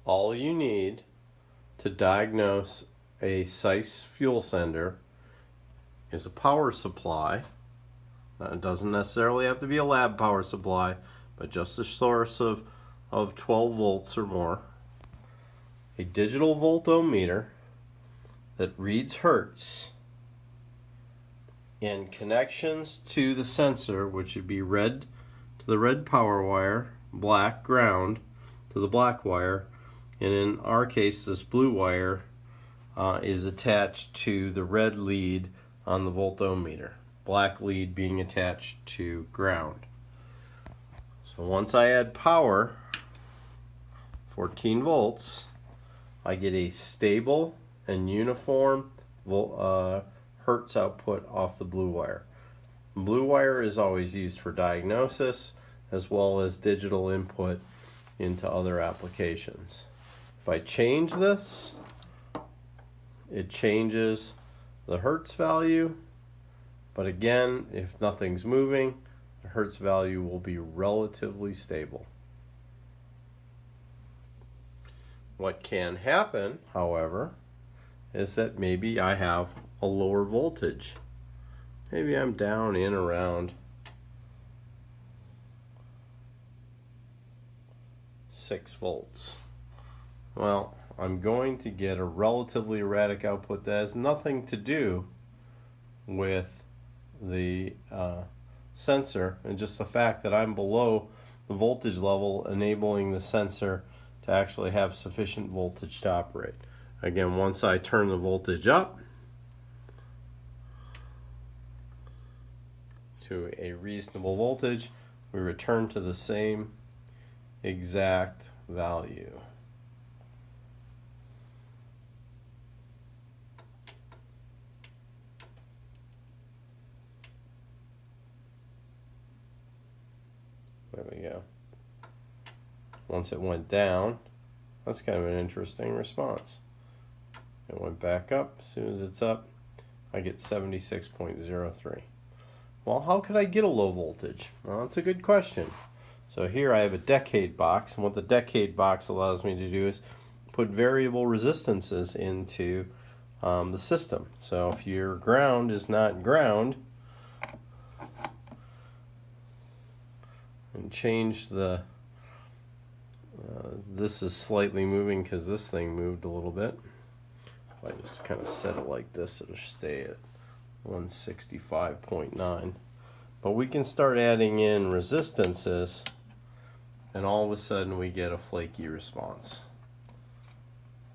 all you need to diagnose a CiES fuel sender is a power supply. It doesn't necessarily have to be a lab power supply, but just a source of 12 volts or more, a digital voltometer that reads hertz, and connections to the sensor, which would be red to the red power wire, black ground to the black wire, and in our case this blue wire is attached to the red lead on the voltometer, black lead being attached to ground. So once I add power, 14 volts, I get a stable and uniform hertz output off the blue wire. Blue wire is always used for diagnosis as well as digital input into other applications. If I change this, it changes the hertz value, but again, if nothing's moving, the hertz value will be relatively stable. What can happen, however, is that maybe I have a lower voltage. Maybe I'm down in around 6 volts. Well, I'm going to get a relatively erratic output that has nothing to do with the sensor, and just the fact that I'm below the voltage level enabling the sensor to actually have sufficient voltage to operate. Again, once I turn the voltage up to a reasonable voltage, we return to the same exact value. There we go. Once it went down, that's kind of an interesting response. It went back up. As soon as it's up, I get 76.03. Well, how could I get a low voltage? Well, that's a good question. So here I have a decade box, and what the decade box allows me to do is put variable resistances into the system. So if your ground is not ground, and change the this is slightly moving because this thing moved a little bit. If I just kind of set it like this, it'll stay at 165.9. But we can start adding in resistances, and all of a sudden we get a flaky response.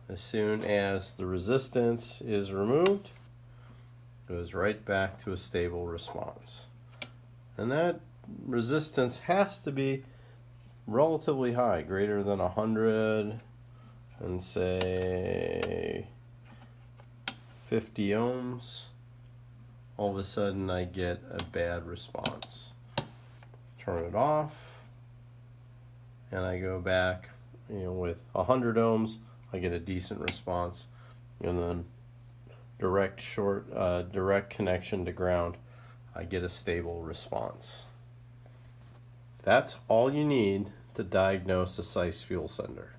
As soon as the resistance is removed, it goes right back to a stable response. And that resistance has to be relatively high, greater than 100 and say 50 ohms. All of a sudden I get a bad response. Turn it off, and I go back, with 100 ohms, I get a decent response, and then direct connection to ground, I get a stable response. That's all you need to diagnose a CiES fuel sender.